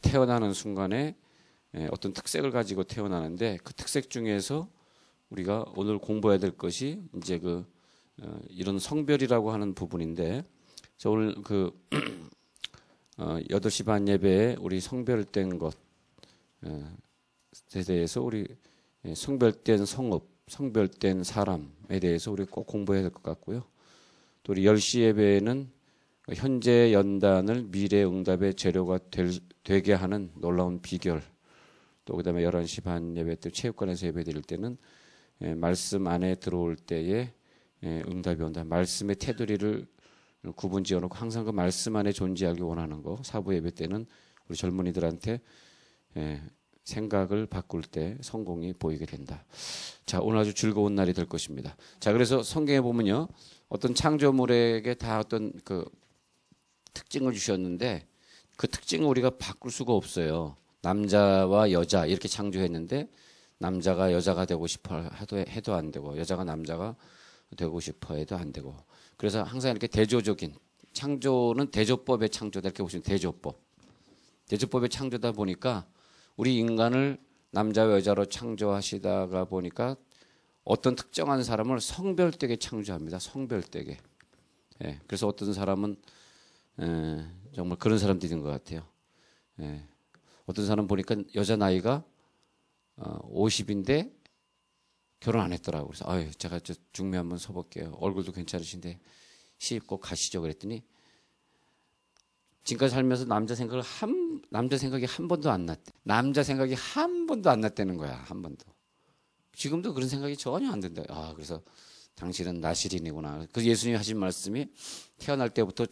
태어나는 순간에 어떤 특색을 가지고 태어나는데 그 특색 중에서 우리가 오늘 공부해야 될 것이 이제 이런 성별이라고 하는 부분인데 저 오늘 8시 반 예배에 우리 성별된 것에 대해서 우리 성별된 성읍, 성별된 사람에 대해서 우리 꼭 공부해야 될 것 같고요. 또 우리 10시 예배에는 현재 연단을 미래 응답의 재료가 되게 하는 놀라운 비결, 또 그다음에 11시 반 예배 때 체육관에서 예배 드릴 때는 말씀 안에 들어올 때에 응답이 온다. 말씀의 테두리를 구분 지어놓고 항상 그 말씀 안에 존재하기 원하는 거. 사부 예배 때는 우리 젊은이들한테 생각을 바꿀 때 성공이 보이게 된다. 자, 오늘 아주 즐거운 날이 될 것입니다. 자, 그래서 성경에 보면요, 어떤 창조물에게 다 어떤 특징을 주셨는데 그 특징을 우리가 바꿀 수가 없어요. 남자와 여자 이렇게 창조했는데 남자가 여자가 되고 싶어 해도 안 되고 여자가 남자가 되고 싶어 해도 안 되고 그래서 항상 이렇게 대조적인 창조는 대조법의 창조다 이렇게 보시면 대조법의 창조다 보니까 우리 인간을 남자와 여자로 창조하시다가 보니까 어떤 특정한 사람을 성별되게 창조합니다. 성별되게. 그래서 어떤 사람은 정말 그런 사람들인 것 같아요. 어떤 사람 보니까 여자 나이가 50인데 결혼 안 했더라고요. 그래서 아유, 제가 저 중매 한번 서볼게요. 얼굴도 괜찮으신데 시집 꼭 가시죠. 그랬더니 지금까지 살면서 남자 생각이 한 번도 안 났대. 남자 생각이 한 번도 안 났다는 거야. 한 번도. 지금도 그런 생각이 전혀 안 든다. 아, 그래서 당신은 나시린이구나. 그 예수님이 하신 말씀이 태어날 때부터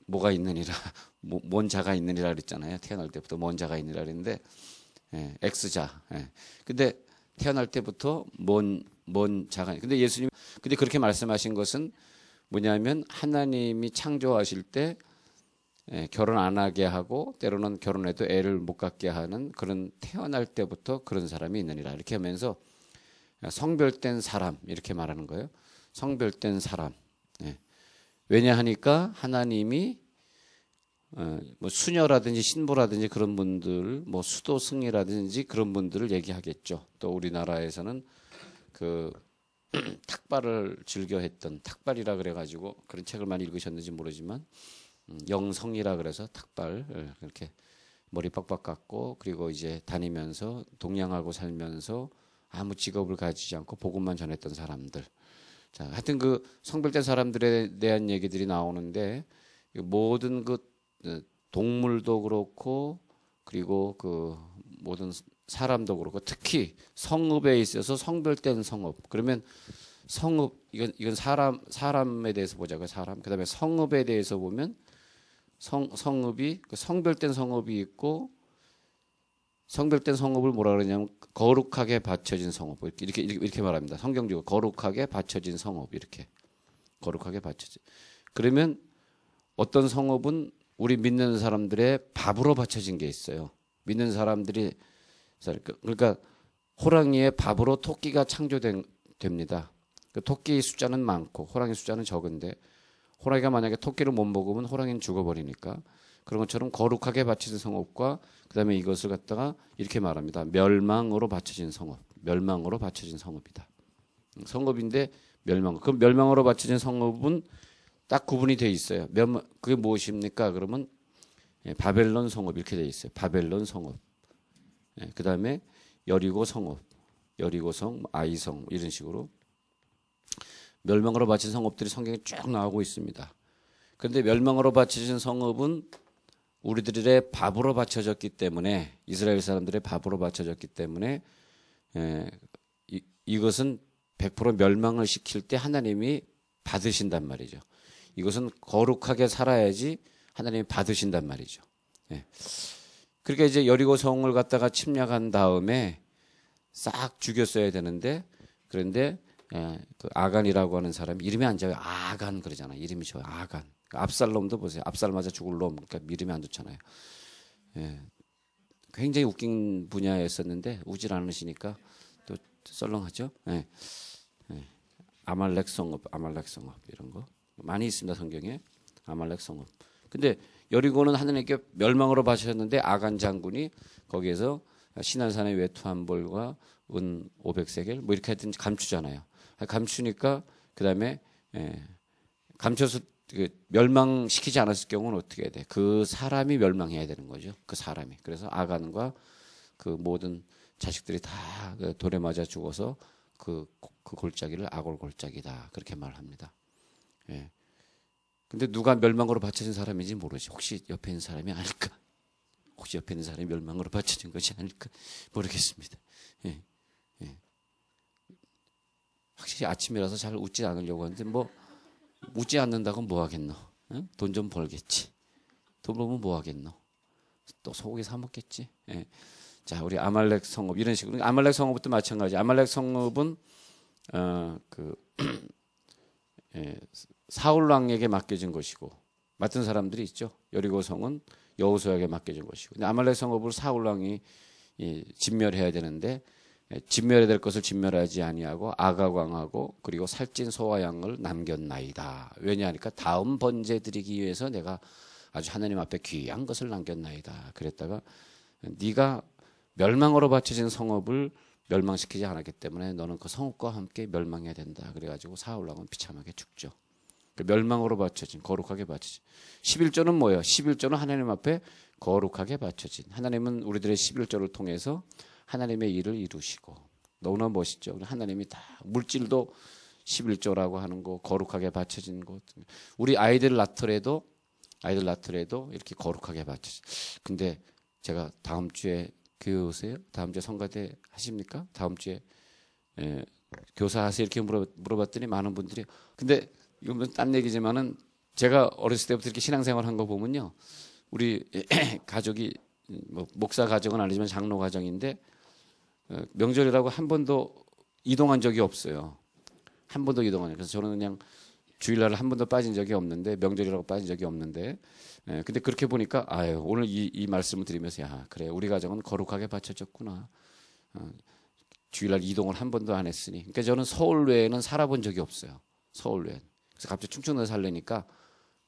뭐가 있느니라, 뭔 자가 있느니라 그랬잖아요. 태어날 때부터 뭔 자가 있느니라 그랬는데, X자. 근데 태어날 때부터 뭔 자가, 근데 예수님, 근데 그렇게 말씀하신 것은 뭐냐면 하나님이 창조하실 때 결혼 안 하게 하고 때로는 결혼해도 애를 못 갖게 하는 그런 태어날 때부터 그런 사람이 있느니라. 이렇게 하면서 성별된 사람 이렇게 말하는 거예요. 성별된 사람. 왜냐 하니까 하나님이 뭐 수녀라든지 신부라든지 그런 분들, 뭐 수도승이라든지 그런 분들을 얘기하겠죠. 또 우리나라에서는 탁발을 즐겨했던 탁발이라 그래가지고 그런 책을 많이 읽으셨는지 모르지만 영성이라 그래서 탁발 그렇게 머리 빡빡 깎고 그리고 이제 다니면서 동양하고 살면서 아무 직업을 가지지 않고 복음만 전했던 사람들. 자, 하여튼 그 성별된 사람들에 대한 얘기들이 나오는데 모든 동물도 그렇고 그리고 모든 사람도 그렇고 특히 성읍에 있어서 성별된 성읍. 그러면 성읍 이건 사람에 대해서 보자고요. 사람. 그다음에 성읍에 대해서 보면 성읍이 성별된 성읍이 있고 성별된 성읍을 뭐라 그러냐면 거룩하게 바쳐진 성읍 이렇게 말합니다. 성경적으로 거룩하게 바쳐진 성읍 이렇게 거룩하게 바쳐진. 그러면 어떤 성읍은 우리 믿는 사람들의 밥으로 바쳐진 게 있어요. 믿는 사람들이 그러니까 호랑이의 밥으로 토끼가 창조됩니다. 그 토끼 숫자는 많고 호랑이 숫자는 적은데 호랑이가 만약에 토끼를 못 먹으면 호랑이는 죽어버리니까 그런 것처럼 거룩하게 바쳐진 성읍과 그다음에 이것을 갖다가 이렇게 말합니다. 멸망으로 바쳐진 성읍, 멸망으로 바쳐진 성읍이다. 성읍인데 멸망. 그럼 멸망으로 바쳐진 성읍은 딱 구분이 돼 있어요. 그게 무엇입니까? 그러면 바벨론 성읍 이렇게 돼 있어요. 바벨론 성읍. 그다음에 여리고 성읍, 여리고성, 아이성 이런 식으로 멸망으로 바친 성읍들이 성경에 쭉 나오고 있습니다. 그런데 멸망으로 바쳐진 성읍은 우리들의 밥으로 바쳐졌기 때문에 이스라엘 사람들의 밥으로 바쳐졌기 때문에 이것은 100% 멸망을 시킬 때 하나님이 받으신단 말이죠. 이것은 거룩하게 살아야지 하나님이 받으신단 말이죠. 그러니까 이제 여리고 성을 갖다가 침략한 다음에 싹 죽였어야 되는데 그런데 그 아간이라고 하는 사람이 이름이 안 좋아요. 아간 그러잖아요. 이름이 좋아요. 아간. 압살롬도 보세요. 압살 맞아 죽을 놈. 그러니까 이름이 안 좋잖아요. 굉장히 웃긴 분야였었는데 우질 않으시니까 또 썰렁하죠. 아말렉 성읍 이런 거 많이 있습니다. 성경에 아말렉 성읍. 근데 여리고는 하나님께 멸망으로 바쳤는데 아간 장군이 거기에서 시난산의 외투 한 벌과 은 500세겔 뭐 이렇게 하여튼 감추잖아요. 감추니까 그다음에 감춰서 멸망시키지 않았을 경우는 어떻게 해야 돼? 그 사람이 멸망해야 되는 거죠. 그 사람이. 그래서 아간과 그 모든 자식들이 다 돌에 맞아 죽어서 그 골짜기를 아골 골짜기다 그렇게 말합니다. 예. 근데 누가 멸망으로 바쳐진 사람인지 모르지. 혹시 옆에 있는 사람이 아닐까? 혹시 옆에 있는 사람이 멸망으로 바쳐진 것이 아닐까? 모르겠습니다. 예. 예. 확실히 아침이라서 잘 웃지 않으려고 하는데 뭐 웃지 않는다고 뭐 하겠노? 예? 돈 좀 벌겠지. 돈 벌면 뭐 하겠노? 또 소고기 사 먹겠지. 예. 자, 우리 아말렉 성읍 이런 식으로 아말렉 성읍부터 마찬가지. 아말렉 성읍은 사울 왕에게 맡겨진 것이고 맡은 사람들이 있죠. 여리고 성은 여호수아에게 맡겨진 것이고. 근데 아말렉 성읍을 사울 왕이 진멸해야 되는데 진멸해야 될 것을 진멸하지 아니하고 아각 왕하고 그리고 살찐 소와 양을 남겼나이다. 왜냐하니까 다음 번제 드리기 위해서 내가 아주 하나님 앞에 귀한 것을 남겼나이다. 그랬다가 네가 멸망으로 바쳐진 성읍을 멸망시키지 않았기 때문에 너는 그 성읍과 함께 멸망해야 된다. 그래가지고 사울 왕은 비참하게 죽죠. 멸망으로 바쳐진 거룩하게 바쳐진 11조는 뭐예요? 11조는 하나님 앞에 거룩하게 바쳐진 하나님은 우리들의 11조를 통해서 하나님의 일을 이루시고 너무나 멋있죠. 하나님이 다 물질도 11조라고 하는 거 거룩하게 바쳐진 것 우리 아이들 낳더라도 이렇게 거룩하게 바쳐진 근데 제가 다음 주에 교회 오세요? 다음 주에 성가대 하십니까? 다음 주에 교사 하세요? 이렇게 물어봤더니 많은 분들이 근데 이건 딴 얘기지만은 제가 어렸을 때부터 이렇게 신앙생활 한 거 보면요. 우리 가족이 뭐 목사 가정은 아니지만 장로 가정인데 명절이라고 한 번도 이동한 적이 없어요. 한 번도 이동한 그래서 저는 그냥 주일날 한 번도 빠진 적이 없는데 명절이라고 빠진 적이 없는데 근데 그렇게 보니까 아유 오늘 이 말씀을 드리면서 야 그래 우리 가정은 거룩하게 바쳐졌구나. 주일날 이동을 한 번도 안 했으니 그러니까 저는 서울 외에는 살아본 적이 없어요. 서울 외에는. 그래서 갑자기 충청도에 살려니까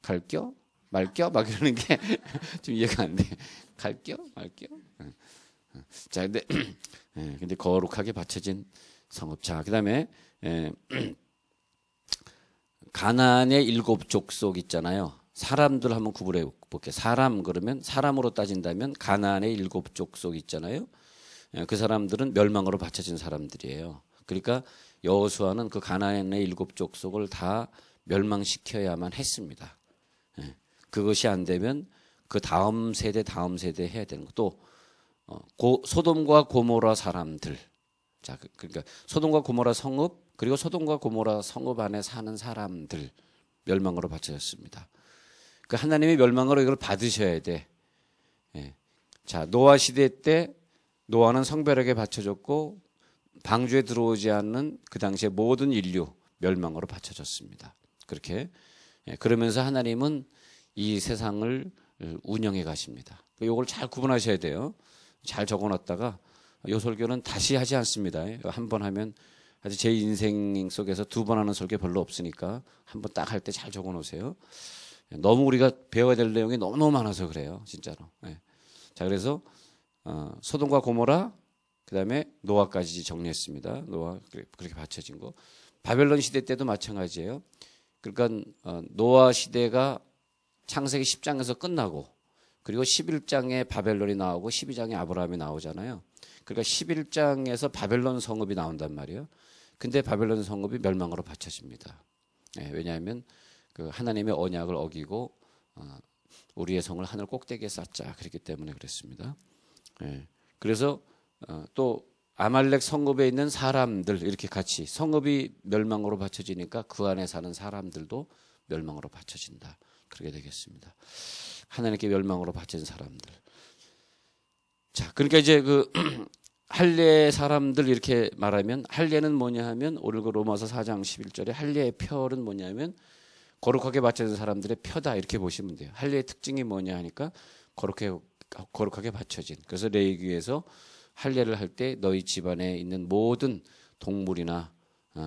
갈겨? 말겨? 막 이러는 게 좀 이해가 안 돼. 갈겨? 말겨? 자, 근데 거룩하게 바쳐진 성읍. 자, 그 다음에 가나안의 7 족속 있잖아요. 사람들 한번 구분해 볼게요. 사람 그러면 사람으로 따진다면 가나안의 7 족속 있잖아요. 그 사람들은 멸망으로 바쳐진 사람들이에요. 그러니까 여호수아는 그 가나안의 7 족속을 다 멸망시켜야만 했습니다. 그것이 안 되면 그 다음 세대 해야 되는 것도 소돔과 고모라 사람들. 자, 그러니까 소돔과 고모라 성읍 그리고 소돔과 고모라 성읍 안에 사는 사람들 멸망으로 바쳐졌습니다. 그 하나님의 멸망으로 이걸 받으셔야 돼. 자, 노아 시대 때 노아는 성별에게 바쳐졌고 방주에 들어오지 않는 그 당시의 모든 인류 멸망으로 바쳐졌습니다. 그렇게 그러면서 하나님은 이 세상을 운영해 가십니다. 이걸 잘 구분하셔야 돼요. 잘 적어놨다가 이 설교는 다시 하지 않습니다. 한 번 하면 아주 제 인생 속에서 2번 하는 설교 별로 없으니까 한 번 딱 할 때 잘 적어놓으세요. 너무 우리가 배워야 될 내용이 너무 많아서 그래요, 진짜로. 자, 그래서 소돔과 고모라 그다음에 노아까지 정리했습니다. 노아 그렇게 바쳐진 거. 바벨론 시대 때도 마찬가지예요. 그러니까 노아 시대가 창세기 10장에서 끝나고 그리고 11장에 바벨론이 나오고 12장에 아브라함이 나오잖아요. 그러니까 11장에서 바벨론 성읍이 나온단 말이에요. 근데 바벨론 성읍이 멸망으로 바쳐집니다. 왜냐하면 그 하나님의 언약을 어기고 우리의 성을 하늘 꼭대기에 쌓자 그랬기 때문에 그랬습니다. 그래서 또 아말렉 성읍에 있는 사람들 이렇게 같이 성읍이 멸망으로 바쳐지니까 그 안에 사는 사람들도 멸망으로 바쳐진다. 그렇게 되겠습니다. 하나님께 멸망으로 바쳐진 사람들. 자, 그러니까 이제 그 할례 사람들 이렇게 말하면 할례는 뭐냐 하면 오늘 그 로마서 4장 11절에 할례의 표는 뭐냐면 거룩하게 바쳐진 사람들의 표다 이렇게 보시면 돼요. 할례의 특징이 뭐냐 하니까 거룩하게 바쳐진. 그래서 레위기에서 할례를 할 때 너희 집안에 있는 모든 동물이나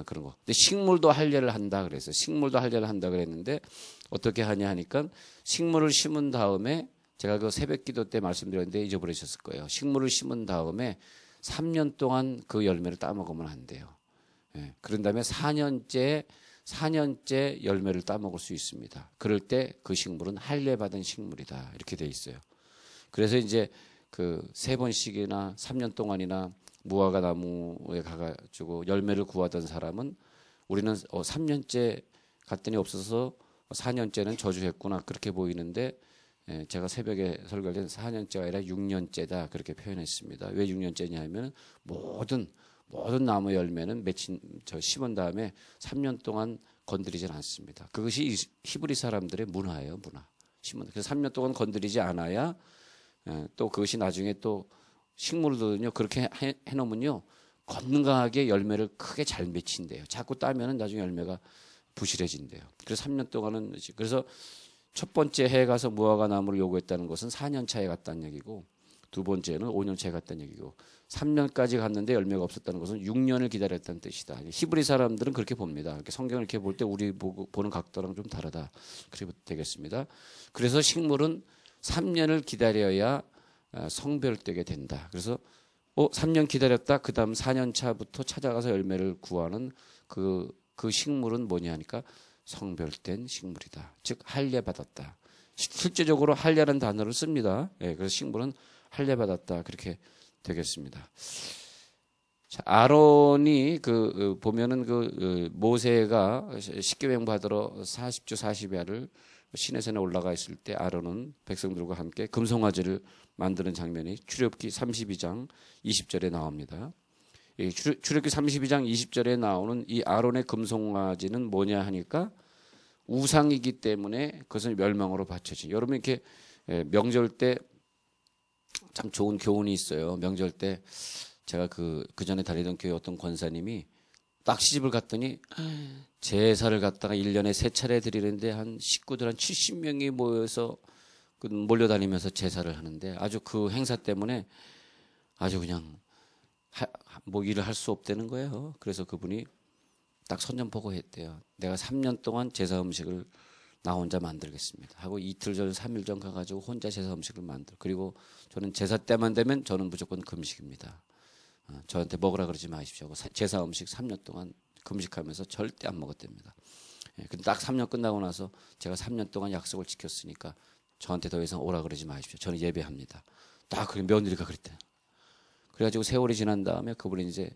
그런 거. 근데 식물도 할례를 한다 그래서 식물도 할례를 한다 그랬는데 어떻게 하냐 하니까 식물을 심은 다음에 제가 그 새벽기도 때 말씀드렸는데 잊어버리셨을 거예요. 식물을 심은 다음에 3년 동안 그 열매를 따먹으면 안 돼요. 예, 그런 다음에 4년째 열매를 따먹을 수 있습니다. 그럴 때 그 식물은 할례 받은 식물이다 이렇게 돼 있어요. 그래서 이제 그 3번씩이나 3년 동안이나 무화과 나무에 가가지고 열매를 구하던 사람은 우리는 3년째 갔더니 없어서 4년째는 저주했구나 그렇게 보이는데 제가 새벽에 설교할 때는 4년째가 아니라 6년째다 그렇게 표현했습니다. 왜 6년째냐 하면 모든 나무 열매는 심은 다음에 3년 동안 건드리질 않습니다. 그것이 히브리 사람들의 문화예요. 문화. 그래서 3년 동안 건드리지 않아야 또 그것이 나중에 또 식물들은요 그렇게 해놓으면요 건강하게 열매를 크게 잘 맺힌대요. 자꾸 따면은 나중에 열매가 부실해진대요. 그래서 3년 동안은 그래서 첫 번째 해에 가서 무화과 나무를 요구했다는 것은 4년 차에 갔다는 얘기고 두 번째는 5년 차에 갔다는 얘기고 3년까지 갔는데 열매가 없었다는 것은 6년을 기다렸다는 뜻이다. 히브리 사람들은 그렇게 봅니다. 이렇게 성경을 이렇게 볼 때 우리 보는 각도랑 좀 다르다. 그렇게 되겠습니다. 그래서 식물은 3년을 기다려야 성별되게 된다. 그래서 3년 기다렸다. 그 다음 4년 차부터 찾아가서 열매를 구하는 그 식물은 뭐냐 하니까 성별된 식물이다. 즉 할례 받았다. 실제적으로 할례라는 단어를 씁니다. 예, 그래서 식물은 할례 받았다. 그렇게 되겠습니다. 자, 아론이 보면은 모세가 십계명 받으러 40주 40야를 시내산에 올라가 있을 때 아론은 백성들과 함께 금송아지를 만드는 장면이 출애굽기 32장 20절에 나옵니다. 출애굽기 32장 20절에 나오는 이 아론의 금송아지는 뭐냐 하니까 우상이기 때문에 그것은 멸망으로 바쳐지. 여러분 이렇게 명절 때 참 좋은 교훈이 있어요. 명절 때 제가 그 전에 다니던 교회 어떤 권사님이 딱 시집을 갔더니 제사를 갖다가 1년에 3차례 드리는데 한 식구들 한 70명이 모여서 몰려다니면서 제사를 하는데 아주 그 행사 때문에 아주 그냥 뭐 일을 할 수 없다는 거예요. 그래서 그분이 딱 선전포고했대요. 내가 3년 동안 제사 음식을 나 혼자 만들겠습니다. 하고 이틀 전, 3일 전 가가지고 혼자 제사 음식을 그리고 저는 제사 때만 되면 저는 무조건 금식입니다. 저한테 먹으라 그러지 마십시오. 제사 음식 3년 동안 금식하면서 절대 안 먹었답니다. 근데 딱 3년 끝나고 나서 제가 3년 동안 약속을 지켰으니까 저한테 더 이상 오라 그러지 마십시오. 저는 예배합니다. 딱 그 며느리가 그랬대요. 그래가지고 세월이 지난 다음에 그분이 이제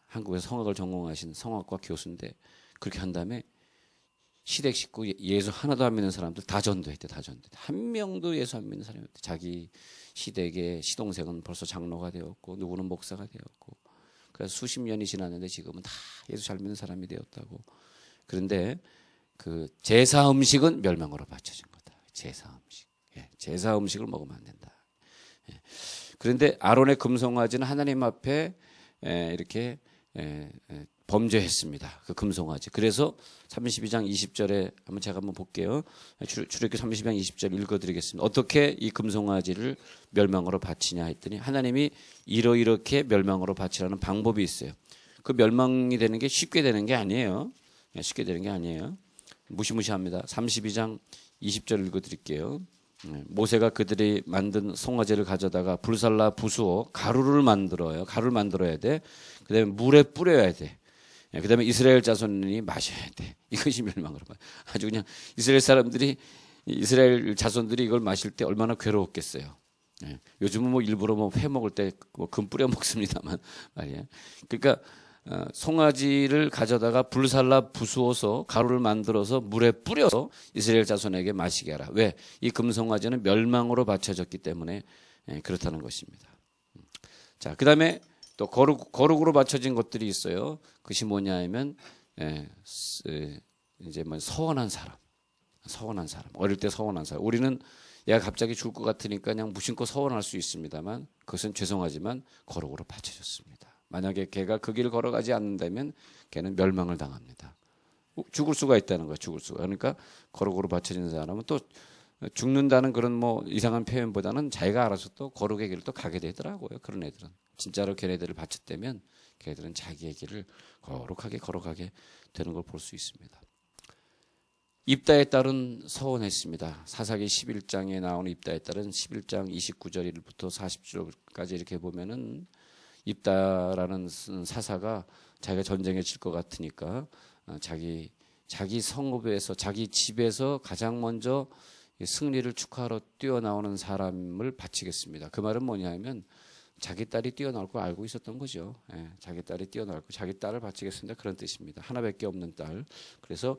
한국에서 성악을 전공하신 성악과 교수인데 그렇게 한 다음에 시댁 식구 예수 하나도 안 믿는 사람들 다 전도했대. 한 명도 예수 안 믿는 사람이 없대. 자기 시댁의 시동생은 벌써 장로가 되었고 누구는 목사가 되었고 그래서 수십 년이 지났는데 지금은 다 예수 잘 믿는 사람이 되었다고. 그런데 그 제사 음식은 멸망으로 바쳐진 거다. 제사 음식. 제사 음식을 먹으면 안 된다. 그런데 아론의 금송아지는 하나님 앞에 이렇게 범죄했습니다. 그 금송아지. 그래서 32장 20절에 제가 한번 볼게요. 출애굽기 32장 20절 읽어드리겠습니다. 어떻게 이 금송아지를 멸망으로 바치냐 했더니 하나님이 이렇게 멸망으로 바치라는 방법이 있어요. 그 멸망이 되는 게 쉽게 되는 게 아니에요. 쉽게 되는 게 아니에요. 무시무시합니다. 32장 20절 읽어드릴게요. 모세가 그들이 만든 송아지를 가져다가 불살라 부수어 가루를 만들어요. 가루를 만들어야 돼. 그 다음에 물에 뿌려야 돼. 그 다음에 이스라엘 자손이 마셔야 돼. 이것이 멸망으로 봐. 아주 그냥 이스라엘 자손들이 이걸 마실 때 얼마나 괴로웠겠어요. 요즘은 뭐 일부러 뭐 회 먹을 때 금 뿌려 먹습니다만 말이야. 그러니까 송아지를 가져다가 불살라 부수어서 가루를 만들어서 물에 뿌려서 이스라엘 자손에게 마시게 하라. 왜? 이 금송아지는 멸망으로 바쳐졌기 때문에 그렇다는 것입니다. 자, 그 다음에 또 거룩으로 바쳐진 것들이 있어요. 그것이 뭐냐 하면 이제 뭐 서원한 사람. 어릴 때 서원한 사람. 우리는 얘가 갑자기 죽을 것 같으니까 그냥 무심코 서원할 수 있습니다만 그것은 죄송하지만 거룩으로 바쳐졌습니다. 만약에 걔가 그 길을 걸어가지 않는다면 걔는 멸망을 당합니다. 죽을 수가 있다는 거야. 죽을 수가. 그러니까 거룩으로 바쳐진 사람은 또 죽는다는 그런 뭐 이상한 표현보다는 자기가 알아서 또 거룩의 길을 또 가게 되더라고요. 그런 애들은 진짜로 걔네들을 바쳤다면 걔들은 자기의 길을 거룩하게 걸어가게 되는 걸 볼 수 있습니다. 입다의 딸은 서원했습니다. 사사기 11장에 나오는 입다의 딸은 11장 29절부터 40절까지 이렇게 보면은 입다라는 사사가 자기가 전쟁에 질 것 같으니까 자기 성읍에서 자기 집에서 가장 먼저 승리를 축하하러 뛰어나오는 사람을 바치겠습니다. 그 말은 뭐냐면 자기 딸이 뛰어나올 걸 알고 있었던 거죠. 예, 자기 딸이 뛰어나올 거, 자기 딸을 바치겠습니다. 그런 뜻입니다. 하나밖에 없는 딸. 그래서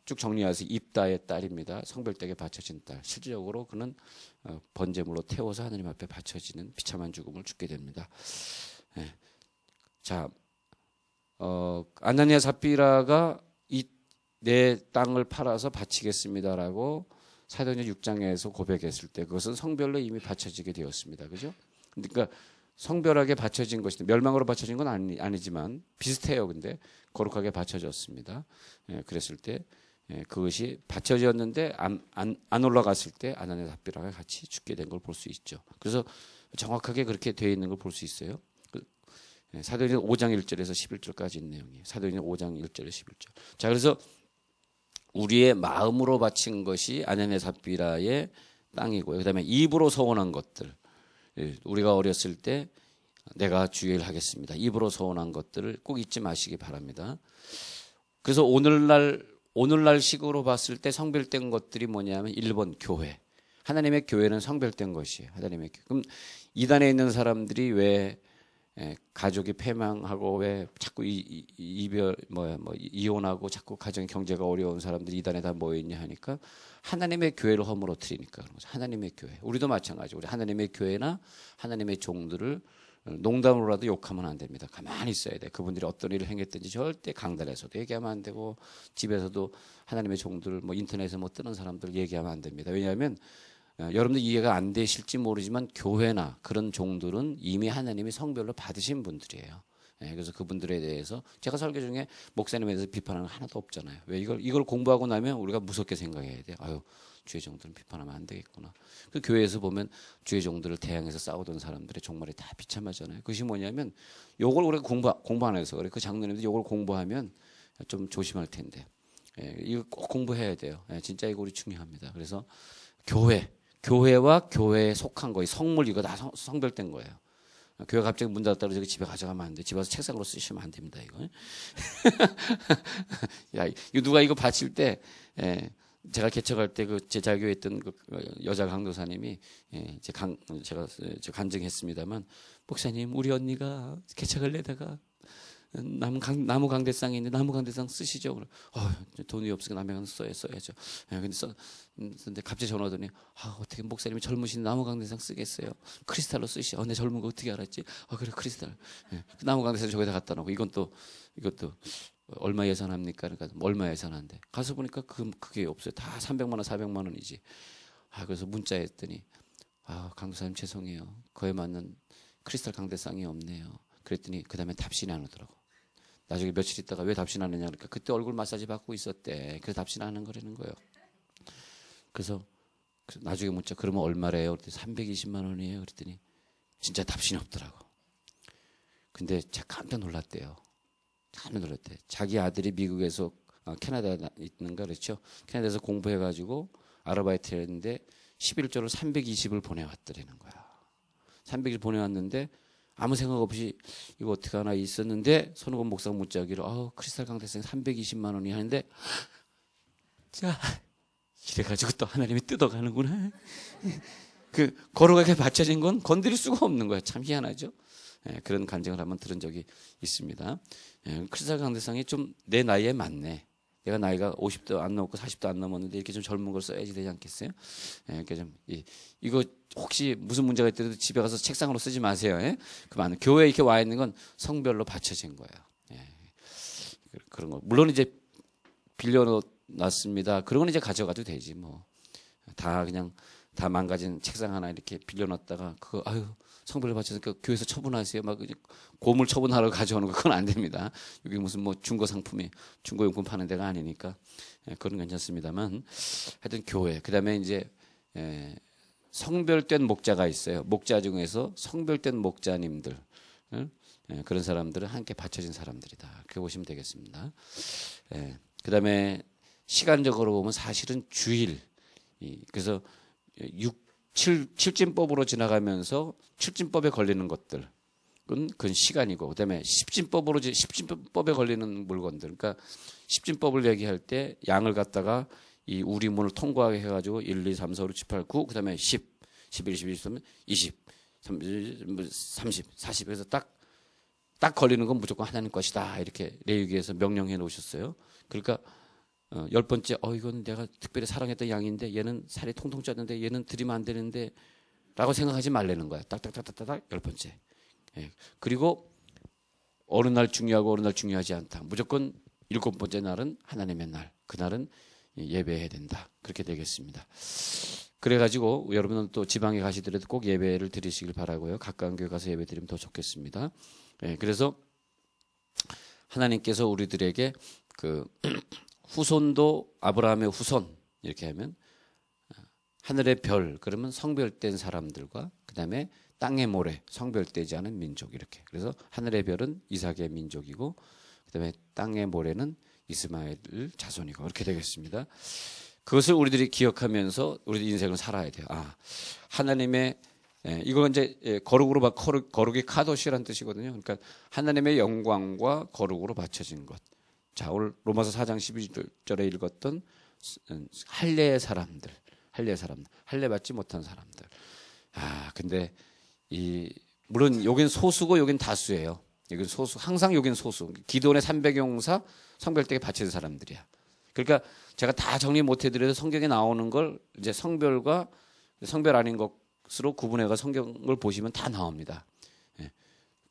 쭉 정리해서 입다의 딸입니다. 성별되게 바쳐진 딸. 실질적으로 그는 번제물로 태워서 하나님 앞에 바쳐지는 비참한 죽음을 죽게 됩니다. 예. 자, 아나니아 삽비라가 내 땅을 팔아서 바치겠습니다라고 사도행전 6장에서 고백했을 때 그것은 성별로 이미 바쳐지게 되었습니다. 그죠? 그러니까 성별하게 바쳐진 것이 멸망으로 바쳐진 건 아니지만 비슷해요. 근데 거룩하게 바쳐졌습니다. 예, 그랬을 때 그것이 바쳐졌는데 안 올라갔을 때 아나니아 삽비라가 같이 죽게 된 걸 볼 수 있죠. 그래서 정확하게 그렇게 되어 있는 걸 볼 수 있어요. 사도행전 5장 1절에서 11절까지 있는 내용이에요. 사도행전 5장 1절에서 11절. 자, 그래서 우리의 마음으로 바친 것이 아나니아 삽비라의 땅이고요. 그다음에 입으로 서원한 것들. 우리가 어렸을 때 내가 주의 일 하겠습니다. 입으로 서원한 것들을 꼭 잊지 마시기 바랍니다. 그래서 오늘날 식으로 봤을 때 성별된 것들이 뭐냐면 1번 교회. 하나님의 교회는 성별된 것이에요. 하나님의 교회. 그럼 이단에 있는 사람들이 왜 가족이 패망하고 왜 자꾸 이혼하고 자꾸 가정 경제가 어려운 사람들이 이단에 다 모여 있냐 하니까 하나님의 교회를 허물어뜨리니까 그런 거죠. 하나님의 교회. 우리도 마찬가지. 우리 하나님의 교회나 하나님의 종들을 농담으로라도 욕하면 안 됩니다. 가만히 있어야 돼. 그분들이 어떤 일을 행했든지 절대 강단에서도 얘기하면 안 되고 집에서도 하나님의 종들을 인터넷에 뜨는 사람들 얘기하면 안 됩니다. 왜냐하면 여러분들 이해가 안 되실지 모르지만 교회나 그런 종들은 이미 하나님이 성별로 받으신 분들이에요. 그래서 그분들에 대해서 제가 설교 중에 목사님에 대해서 비판하는 거 하나도 없잖아요. 왜 이걸 공부하고 나면 우리가 무섭게 생각해야 돼요. 아유, 주의 종들은 비판하면 안 되겠구나. 그 교회에서 보면 주의 종들을 대항해서 싸우던 사람들의 종말이 다 비참하잖아요. 그것이 뭐냐면 요걸 우리가 공부 안 해서 그래. 그 장로님들 요걸 공부하면 좀 조심할 텐데. 이거 꼭 공부해야 돼요. 진짜 이거 우리 중요합니다. 그래서 교회와 교회에 속한 거, 성물 이거 다 성별된 거예요. 교회 갑자기 문 닫았다고 저기 집에 가져가면 안 돼. 집에 와서 책상으로 쓰시면 안 됩니다, 이거. 야, 이거 누가 이거 바칠 때, 제가 개척할 때 그 제자교에 있던 그 여자 강도사님이, 제가 간증했습니다만, 목사님, 우리 언니가 개척을 내다가 나무 강대상이 있는데 나무 강대상 쓰시죠. 돈이 없으니까 남의 강 써야죠. 근데 갑자기 전화 오더니 어떻게 목사님이 젊으신 나무 강대상 쓰겠어요? 크리스탈로 쓰시죠. 내 젊은 거 어떻게 알았지? 그래 크리스탈. 나무 강대상 저기다 갖다 놓고 이것도 얼마 예산합니까? 그러니까 얼마 예산한데 가서 보니까 그게 없어요. 다 300만 원, 400만 원이지. 그래서 문자했더니 강도사님 죄송해요. 그에 맞는 크리스탈 강대상이 없네요. 그랬더니 그 다음에 답신이 안 오더라고. 나중에 며칠 있다가 왜 답신 안 했냐 그러니까 그때 얼굴 마사지 받고 있었대. 그래서 답신 안 하는 거라는 거예요. 그래서 나중에 문자 그러면 얼마래요? 그랬더니 320만 원이에요. 그랬더니 진짜 답신이 없더라고. 근데 깜짝 놀랐대요. 깜짝 놀랐대. 자기 아들이 미국에서 캐나다에 있는가 그렇죠. 캐나다에서 공부해가지고 아르바이트 했는데 11조를 320을 보내왔더라는 거야. 300일 보내왔는데 아무 생각 없이 이거 어떻게 하나 있었는데 손흥원 목사가 문자 오기로 크리스탈 강대상 320만 원이 하는데 자 이래가지고 또 하나님이 뜯어가는구나. 그 거룩하게 바쳐진 건 건드릴 수가 없는 거야. 참 희한하죠. 그런 간증을 한번 들은 적이 있습니다. 크리스탈 강대상이 좀 내 나이에 맞네. 내가 나이가 50도 안 넘고 40도 안 넘었는데 이렇게 좀 젊은 걸 써야지 되지 않겠어요? 그러니까 좀 이거 혹시 무슨 문제가 있더라도 집에 가서 책상으로 쓰지 마세요. 그만 교회에 이렇게 와 있는 건 성별로 받쳐진 거예요. 그런 거 물론 이제 빌려놨습니다. 그런 건 이제 가져가도 되지 뭐. 다 망가진 책상 하나 이렇게 빌려놨다가 그거 성별로 받쳐서 교회에서 처분하세요. 막 고물 처분하러 가져오는 거 그건 안 됩니다. 여기 무슨 중고 상품이 중고용품 파는 데가 아니니까 그건 괜찮습니다만 하여튼 교회 그다음에 이제 성별된 목자가 있어요. 목자 중에서 성별된 목자님들 그런 사람들은 함께 바쳐진 사람들이다. 그렇게 보시면 되겠습니다. 그다음에 시간적으로 보면 사실은 주일, 그래서 7진법으로 지나가면서 7진법에 걸리는 것들, 그건 시간이고, 그다음에 10진법에 걸리는 물건들, 그러니까 10진법을 얘기할 때 양을 갖다가 이 우리문을 통과하게 해가지고 1, 2, 3, 4, 5, 6, 7, 8, 9, 그다음에 10, 11, 12, 13, 20, 30, 40, 그래서 딱 걸리는 건 무조건 하나님 것이다. 이렇게 레위기에서 명령해 놓으셨어요. 그러니까 10번째, 이건 내가 특별히 사랑했던 양인데 얘는 살이 통통 쪘는데 얘는 드리면 안 되는데 라고 생각하지 말라는 거야. 딱딱딱딱딱 10번째. 그리고 어느 날 중요하고 어느 날 중요하지 않다. 무조건 7번째 날은 하나님의 날. 그날은 예배해야 된다. 그렇게 되겠습니다. 그래가지고 여러분은 또 지방에 가시더라도 꼭 예배를 드리시길 바라고요. 가까운 교회 가서 예배 드리면 더 좋겠습니다. 그래서 하나님께서 우리들에게 그 후손도 아브라함의 후손 이렇게 하면 하늘의 별 그러면 성별된 사람들과 그다음에 땅의 모래 성별되지 않은 민족 이렇게. 그래서 하늘의 별은 이삭의 민족이고 그다음에 땅의 모래는 이스마엘 자손이고 이렇게 되겠습니다. 그것을 우리들이 기억하면서 우리 인생을 살아야 돼요. 하나님의 이거 이제 거룩으로 거룩이 카도시라는 뜻이거든요. 그러니까 하나님의 영광과 거룩으로 바쳐진 것. 자, 오늘 로마서 4장 12절에 읽었던 할례의 사람들, 할례 받지 못한 사람들. 근데 물론 여긴 소수고 여긴 다수예요. 여긴 소수, 항상 여긴 소수. 기도원의 300의 용사 성별되게 바치는 사람들이야. 그러니까 제가 다 정리 못 해드려도 성경에 나오는 걸 이제 성별과 성별 아닌 것으로 구분해가 성경을 보시면 다 나옵니다.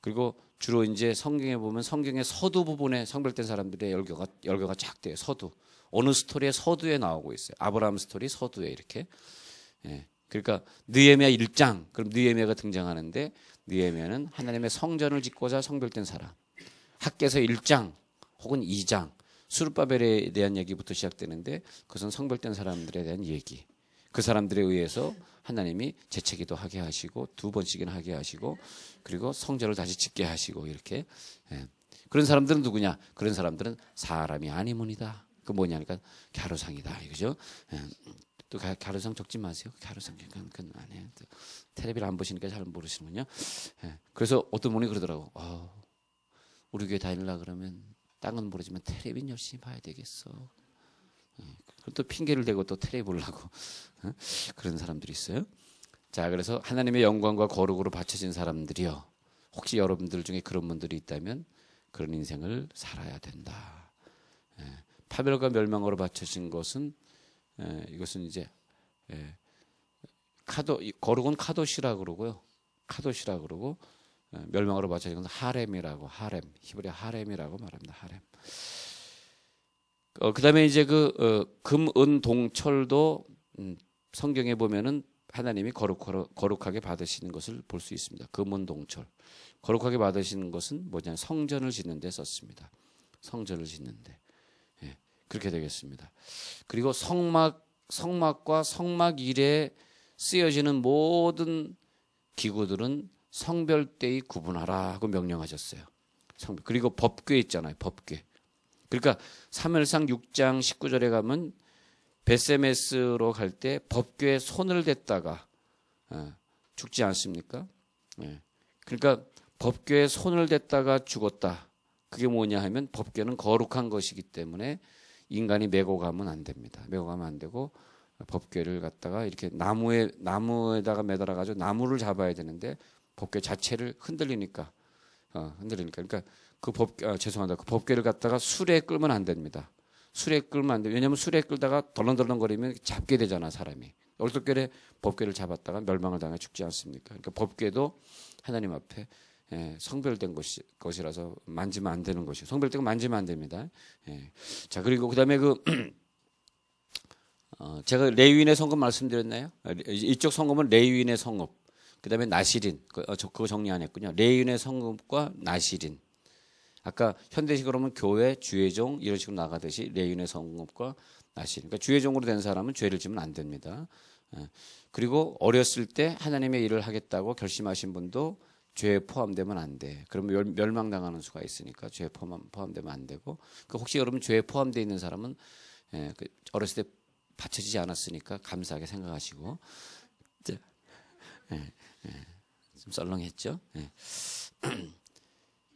그리고 주로 이제 성경에 보면 성경의 서두 부분에 성별된 사람들의 열거가 쫙 돼요. 서두. 어느 스토리에 서두에 나오고 있어요. 아브라함 스토리 서두에 이렇게. 그러니까 느헤미야 1장. 그럼 느헤미야가 등장하는데 느헤미야는 하나님의 성전을 짓고자 성별된 사람. 학개서 1장 혹은 2장. 수르바벨에 대한 얘기부터 시작되는데 그것은 성별된 사람들에 대한 얘기. 그 사람들에 의해서 하나님이 재채기도 하게 하시고 2번씩이나 하게 하시고 그리고 성전을 다시 짓게 하시고 이렇게. 그런 사람들은 누구냐? 그런 사람들은 사람이 아니문이다. 그 뭐냐니까 갸루상이다. 이거죠. 또 갸루상 적지 마세요. 갸루상 그건 아니에요. 텔레비를 안 보시니까 잘 모르시는군요. 그래서 어떤 분이 그러더라고. 우리 교회 다니려고 그러면 땅은 모르지만 텔레비는 열심히 봐야 되겠어. 그럼 또 핑계를 대고 또 텔레비 보려고 그런 사람들이 있어요. 자, 그래서 하나님의 영광과 거룩으로 바쳐진 사람들이요. 혹시 여러분들 중에 그런 분들이 있다면 그런 인생을 살아야 된다. 파멸과 멸망으로 바쳐진 것은 이것은 이제 거룩은 카도시라 그러고요. 카도시라 그러고 멸망으로 바쳐진 것은 하렘이라고 히브리 하렘이라고 말합니다. 하렘. 그다음에 이제 금, 은, 동, 철도 성경에 보면은 하나님이 거룩하게 받으시는 것을 볼 수 있습니다. 금, 은, 동, 철. 거룩하게 받으시는 것은 뭐냐? 성전을 짓는 데 썼습니다. 성전을 짓는데. 그렇게 되겠습니다. 그리고 성막과 성막 이래 쓰여지는 모든 기구들은 성별대의 구분하라고 명령하셨어요. 그리고 법궤 있잖아요. 법궤. 그러니까 사무엘상 6장 19절에 가면 베세메스로 갈 때 법궤에 손을 댔다가 죽지 않습니까? 그러니까 법궤에 손을 댔다가 죽었다. 그게 뭐냐 하면 법궤는 거룩한 것이기 때문에 인간이 메고 가면 안 됩니다. 메고 가면 안 되고 법궤를 갖다가 이렇게 나무에다가 매달아 가지고 나무를 잡아야 되는데 법궤 자체를 흔들리니까 그러니까 그 법궤를 갖다가 수레에 끌면 안 됩니다. 수레에 끌면 안 돼요. 왜냐하면 수레에 끌다가 덜렁덜렁거리면 잡게 되잖아 사람이. 얼떨결에 법궤를 잡았다가 멸망을 당해 죽지 않습니까? 그러니까 법궤도 하나님 앞에 성별된 것이라서 만지면 안 되는 것이에요. 성별된 거 만지면 안 됩니다. 자, 그리고 그다음에 제가 레위인의 성읍 말씀드렸나요? 이쪽 성읍은 레위인의 성읍. 그다음에 나시린. 그거 정리 안 했군요. 레위인의 성읍과 나시린. 아까 현대식으로 하면 교회, 주의종 이런 식으로 나가듯이 레위인의 성읍과 나시린. 그러니까 주의종으로 된 사람은 죄를 지면 안 됩니다. 그리고 어렸을 때 하나님의 일을 하겠다고 결심하신 분도 죄에 포함되면 안 돼. 그러면 멸망당하는 수가 있으니까 죄에 포함되면 안 되고. 그 혹시 여러분 죄에 포함되어 있는 사람은 그 어렸을 때 받쳐지지 않았으니까 감사하게 생각하시고. 좀 썰렁했죠.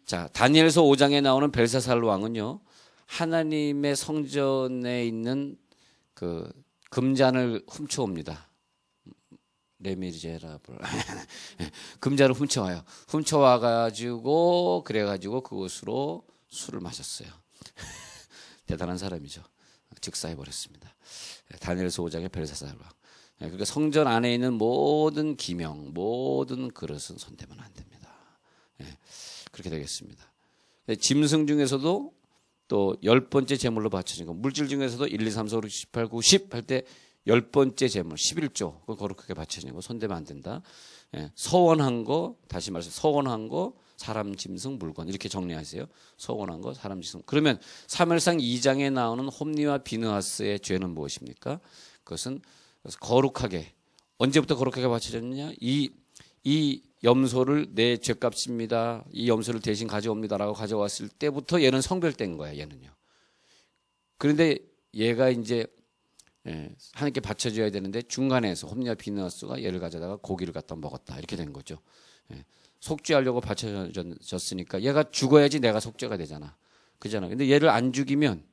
자, 다니엘서 5장에 나오는 벨사살 왕은요, 하나님의 성전에 있는 그 금잔을 훔쳐옵니다. 레미제라블 금잔을 훔쳐와요. 훔쳐와가지고 그래가지고 그것으로 술을 마셨어요. 대단한 사람이죠. 즉사해버렸습니다. 다니엘서 5장의 벨사살 왕. 그러니까 성전 안에 있는 모든 기명, 모든 그릇은 손대면 안 됩니다. 그렇게 되겠습니다. 짐승 중에서도 또 10번째 제물로 바쳐진 거, 물질 중에서도 1, 2, 3, 4, 5, 6, 7, 8, 9, 10 할 때 10번째 제물, 11조, 그거 거룩하게 바쳐진 거 손대면 안 된다. 서원한 거, 다시 말해서 서원한 거, 사람, 짐승, 물건 이렇게 정리하세요. 서원한 거, 사람, 짐승. 그러면 사무엘상 2장에 나오는 홈리와 비느하스의 죄는 무엇입니까? 그것은 거룩하게, 언제부터 거룩하게 바쳐졌느냐? 이 염소를 내 죄값입니다. 이 염소를 대신 가져옵니다라고 가져왔을 때부터 얘는 성별된 거야, 얘는요. 그런데 얘가 이제 하나님께 바쳐줘야 되는데 중간에서 홈리와 비느하스가 얘를 가져다가 고기를 갖다 먹었다, 이렇게 된 거죠. 속죄하려고 바쳐졌으니까 얘가 죽어야지 내가 속죄가 되잖아, 그잖아. 근데 얘를 안 죽이면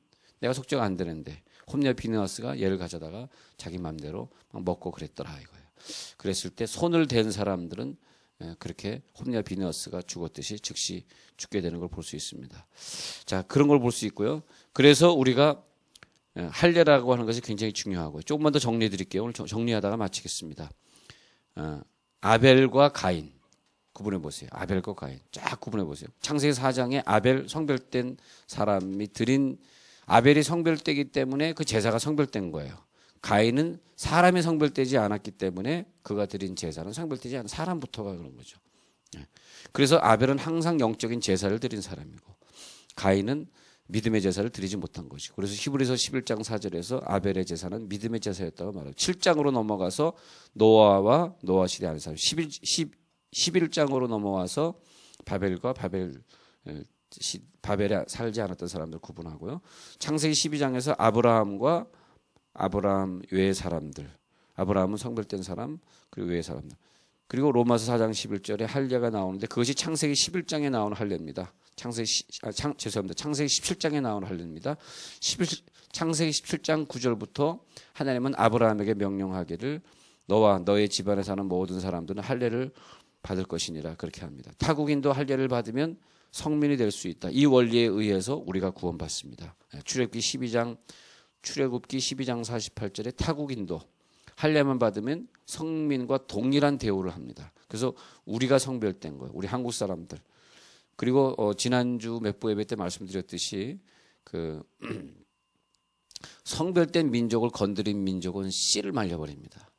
내가 속죄가 안 되는데 홈리와 비느하스가 얘를 가져다가 자기 맘대로 막 먹고 그랬더라 이거예요. 그랬을 때 손을 댄 사람들은 그렇게 홈리와 비느하스가 죽었듯이 즉시 죽게 되는 걸 볼 수 있습니다. 자, 그런 걸 볼 수 있고요. 그래서 우리가 할례라고 하는 것이 굉장히 중요하고요. 조금만 더 정리해 드릴게요. 오늘 정리하다가 마치겠습니다. 아벨과 가인 구분해 보세요. 아벨과 가인 쫙 구분해 보세요. 창세기 4장에 아벨 성별된 사람이 드린, 아벨이 성별되기 때문에 그 제사가 성별된 거예요. 가인은 사람이 성별되지 않았기 때문에 그가 드린 제사는 성별되지 않은 사람부터가 그런 거죠. 그래서 아벨은 항상 영적인 제사를 드린 사람이고 가인은 믿음의 제사를 드리지 못한 것이고, 그래서 히브리서 11장 4절에서 아벨의 제사는 믿음의 제사였다고 말하고, 7장으로 넘어가서 노아와 노아 시대 안에 사람, 11장으로 넘어와서 바벨과 바벨에 살지 않았던 사람들 구분하고요. 창세기 12장에서 아브라함과 아브라함 외의 사람들, 아브라함은 성별된 사람, 그리고 외의 사람들, 그리고 로마서 4장 11절에 할례가 나오는데 그것이 창세기 11장에 나오는 할례입니다. 죄송합니다. 창세기 17장에 나오는 할례입니다. 창세기 17장 9절부터 하나님은 아브라함에게 명령하기를 너와 너의 집안에 사는 모든 사람들은 할례를 받을 것이니라, 그렇게 합니다. 타국인도 할례를 받으면 성민이 될 수 있다. 이 원리에 의해서 우리가 구원받습니다. 출애굽기 12장 48절에 타국인도 할례만 받으면 성민과 동일한 대우를 합니다. 그래서 우리가 성별된 거예요. 우리 한국 사람들. 그리고 지난주 맥부 예배 때 말씀드렸듯이 그 성별된 민족을 건드린 민족은 씨를 말려버립니다.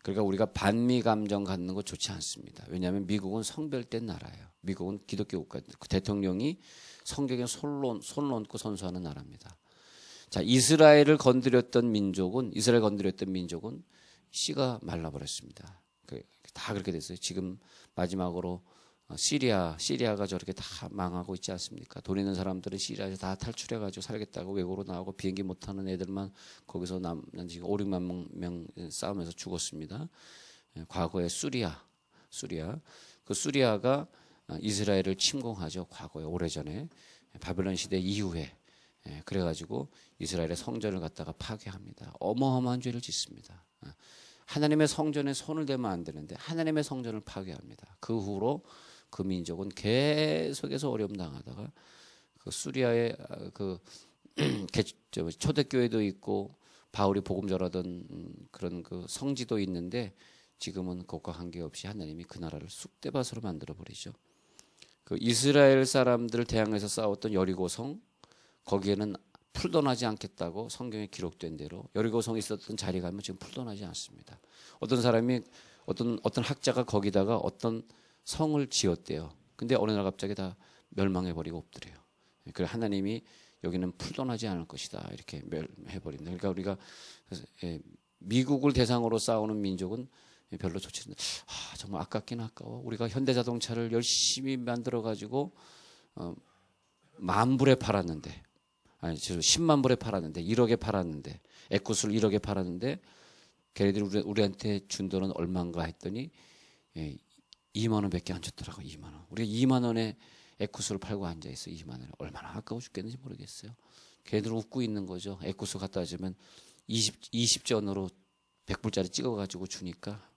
그러니까 우리가 반미 감정 갖는 거 좋지 않습니다. 왜냐하면 미국은 성별된 나라예요. 미국은 기독교 국가, 대통령이 성경에 손 놓고 선수하는 나라입니다. 자, 이스라엘 건드렸던 민족은 씨가 말라버렸습니다. 다 그렇게 됐어요. 지금 마지막으로 시리아가 저렇게 다 망하고 있지 않습니까? 돈 있는 사람들은 시리아에서 다 탈출해가지고 살겠다고 외국으로 나오고 비행기 못 타는 애들만 거기서 지금 5, 6만 명 싸우면서 죽었습니다. 과거에 수리아. 그 수리아가 이스라엘을 침공하죠. 과거에 오래전에 바벨론 시대 이후에. 그래가지고 이스라엘의 성전을 갖다가 파괴합니다. 어마어마한 죄를 짓습니다. 하나님의 성전에 손을 대면 안 되는데 하나님의 성전을 파괴합니다. 그 후로 그 민족은 계속해서 어려움 당하다가 그 수리아의 그 초대교회도 있고 바울이 복음 전하던 그런 그 성지도 있는데 지금은 그것과 관계없이 하나님이 그 나라를 쑥대밭으로 만들어 버리죠. 그 이스라엘 사람들을 대항해서 싸웠던 여리고성, 거기에는 풀도 나지 않겠다고 성경에 기록된 대로 여리고성에 있었던 자리 가면 지금 풀도 나지 않습니다. 어떤 사람이 어떤 학자가 거기다가 어떤 성을 지었대요. 근데 어느 날 갑자기 다 멸망해버리고 엎드려요. 그래서 하나님이 여기는 풀도 나지 않을 것이다, 이렇게 해버립니다. 그러니까 우리가 미국을 대상으로 싸우는 민족은 별로 좋지 않은데 정말 아깝긴 아까워. 우리가 현대자동차를 열심히 만들어 가지고 10,000불에 팔았는데, 아니 10만 불에 팔았는데, 1억에 팔았는데, 에쿠스를 1억에 팔았는데 걔네들이 우리한테 준 돈은 얼마인가 했더니 2만 원밖에 안 줬더라고. 2만 원. 우리가 2만 원에 에쿠스를 팔고 앉아 있어. 2만 원에 얼마나 아까워 죽겠는지 모르겠어요. 걔네들 웃고 있는 거죠. 에쿠스 갖다 주면 20전으로 100불짜리 찍어가지고 주니까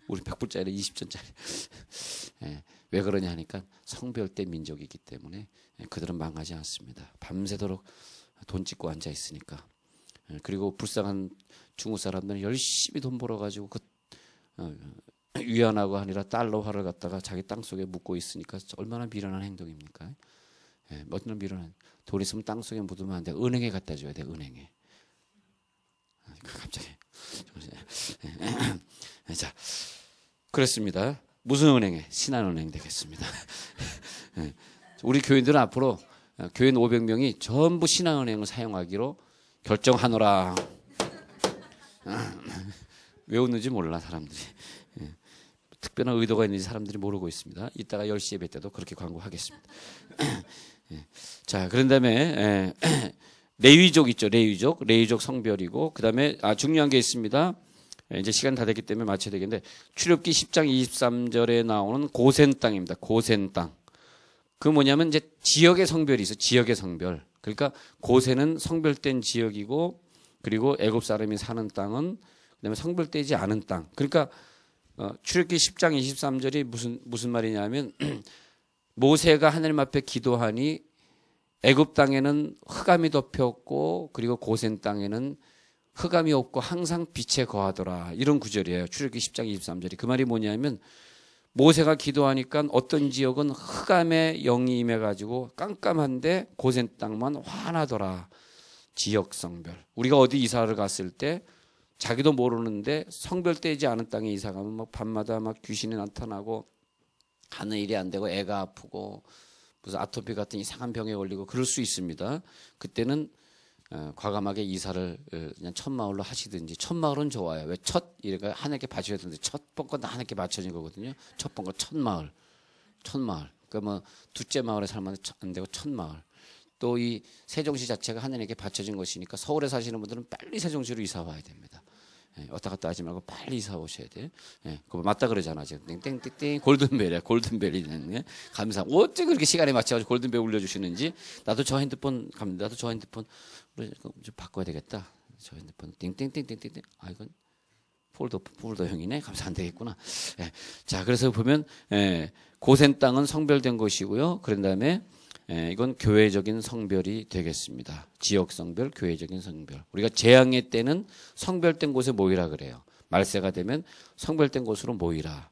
우리 100불짜리 20전짜리. 왜 그러냐 하니까 성별대 민족이기 때문에 그들은 망하지 않습니다. 밤새도록 돈 찍고 앉아 있으니까. 그리고 불쌍한 중국 사람들은 열심히 돈 벌어가지고 위안하고 아니라 달러화를 갖다가 자기 땅 속에 묻고 있으니까 얼마나 미련한 행동입니까? 어떤 미련한 돈 있으면 땅 속에 묻으면 안 돼. 은행에 갖다 줘야 돼. 은행에. 갑자기. 자, 그렇습니다. 무슨 은행에? 신한은행 되겠습니다. 우리 교인들은 앞으로 교인 500명이 전부 신한은행을 사용하기로 결정하노라. 왜 웃는지 몰라 사람들이. 특별한 의도가 있는지 사람들이 모르고 있습니다. 이따가 10시 예배 때도 그렇게 광고하겠습니다. 자, 그런 다음에 레위족 있죠. 레위족 성별이고, 그 다음에 중요한 게 있습니다. 이제 시간 다 됐기 때문에 마쳐야 되겠는데, 출애굽기 10장 23절에 나오는 고센 땅입니다. 고센 땅. 그 뭐냐면 이제 지역의 성별이 있어. 지역의 성별. 그러니까 고센은 성별된 지역이고, 그리고 애굽 사람이 사는 땅은 그다음에 성별되지 않은 땅. 그러니까 출애굽기 10장 23절이 무슨 말이냐면 모세가 하나님 앞에 기도하니 애굽 땅에는 흑암이 덮였고, 그리고 고센 땅에는 흑암이 없고 항상 빛에 거하더라. 이런 구절이에요. 출애굽기 10장 23절이. 그 말이 뭐냐면 모세가 기도하니까 어떤 지역은 흑암의 영이 임해가지고 깜깜한데 고센 땅만 환하더라. 지역 성별. 우리가 어디 이사를 갔을 때 자기도 모르는데 성별되지 않은 땅에 이사 가면 막 밤마다 막 귀신이 나타나고 하는 일이 안 되고 애가 아프고 무슨 아토피 같은 이상한 병에 걸리고 그럴 수 있습니다. 그때는 과감하게 이사를 그냥 첫 마을로 하시든지. 첫 마을은 좋아요. 왜 첫 이래가 하나님께 바쳐야 되는데 첫 번건 하나님께 바쳐진 거거든요. 첫 번건 첫 마을. 그러니까 뭐 둘째 마을에 살면 안 되고 첫 마을. 또 이 세종시 자체가 하나님께 바쳐진 것이니까 서울에 사시는 분들은 빨리 세종시로 이사 와야 됩니다. 왔다 갔다 하지 말고 빨리 이사 오셔야 돼. 그거 맞다 그러잖아. 지금 땡땡땡 골든벨이야. 골든벨이 되는 감사. 어째 그렇게 시간에 맞춰가지고 골든벨 울려주시는지. 나도 저 핸드폰 갑니다. 나도 저 핸드폰 좀 바꿔야 되겠다. 저 핸드폰 땡땡땡땡땡. 아 이건 폴더형이네. 감사 안 되겠구나. 자, 그래서 보면 고센 땅은 성별된 것이고요. 그런 다음에 이건 교회적인 성별이 되겠습니다. 지역 성별, 교회적인 성별. 우리가 재앙의 때는 성별된 곳에 모이라 그래요. 말세가 되면 성별된 곳으로 모이라.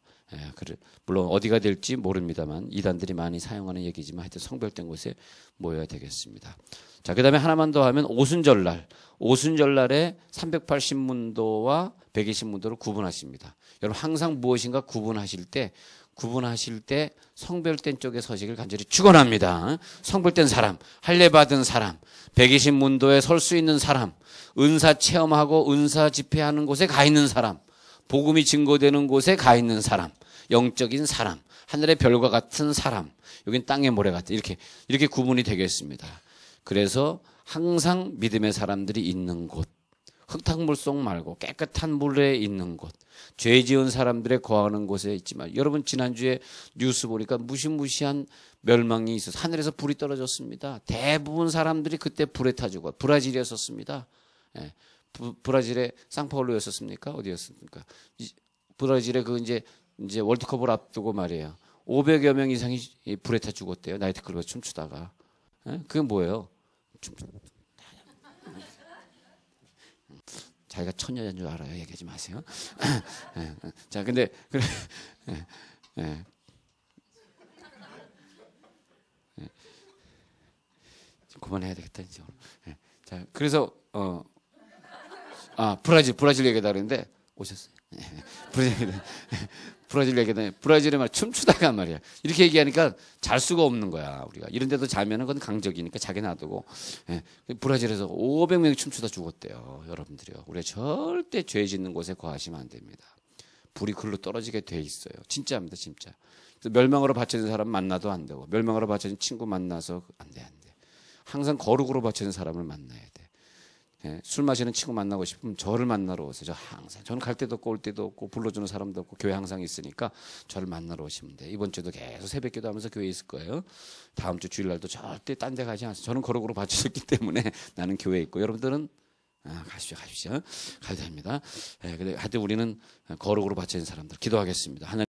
물론 어디가 될지 모릅니다만 이단들이 많이 사용하는 얘기지만 하여튼 성별된 곳에 모여야 되겠습니다. 자, 그 다음에 하나만 더 하면 오순절날. 오순절날에 380문도와 120문도를 구분하십니다. 여러분 항상 무엇인가 구분하실 때 성별된 쪽에 서식을 간절히 축원합니다. 성별된 사람, 할례 받은 사람, 120문도에 설 수 있는 사람, 은사 체험하고 은사 집회하는 곳에 가 있는 사람, 복음이 증거되는 곳에 가 있는 사람, 영적인 사람, 하늘의 별과 같은 사람, 여긴 땅의 모래 같은 이렇게 구분이 되겠습니다. 그래서 항상 믿음의 사람들이 있는 곳, 흙탕물속 말고 깨끗한 물에 있는 곳, 죄 지은 사람들의 거하는 곳에 있지만, 여러분 지난주에 뉴스 보니까 무시무시한 멸망이 있어서 하늘에서 불이 떨어졌습니다. 대부분 사람들이 그때 불에 타 죽어. 브라질이었었습니다. 브라질의 상파울루였었습니까? 어디였습니까? 브라질의 이제 월드컵을 앞두고 말이에요. 500여 명 이상이 불에 타 죽었대요. 나이트클럽에서 춤추다가. 그게 뭐예요? 자기가 천녀인 줄 알아요. 얘기하지 마세요. 자, 근데 그래. 좀 그만해야 되겠다 이제. 자, 그래서 브라질 얘기다 그랬는데 오셨어요. 브라질 얘기다. 브라질에 말 춤추다가 말이야. 이렇게 얘기하니까 잘 수가 없는 거야. 우리가 이런 데도 자면은 그건 강적이니까 자기 놔두고. 브라질에서 500명이 춤추다 죽었대요. 여러분들이요. 우리가 절대 죄 짓는 곳에 거하시면 안 됩니다. 불이 글로 떨어지게 돼 있어요. 진짜입니다, 진짜. 그래서 멸망으로 바쳐진 사람 만나도 안 되고, 멸망으로 바쳐진 친구 만나서 안 돼, 안 돼. 항상 거룩으로 바쳐진 사람을 만나야 돼. 예, 술 마시는 친구 만나고 싶으면 저를 만나러 오세요. 저 항상 저는 갈 때도 없고 올 때도 없고 불러주는 사람도 없고 교회 항상 있으니까 저를 만나러 오시면 돼요. 이번 주도 계속 새벽기도 하면서 교회에 있을 거예요. 다음 주 주일날도 절대 딴 데 가지 않아요. 저는 거룩으로 바쳐졌기 때문에 나는 교회에 있고 여러분들은 가십시오. 가도 됩니다. 예, 근데 하여튼 우리는 거룩으로 바쳐진 사람들 기도하겠습니다. 하나님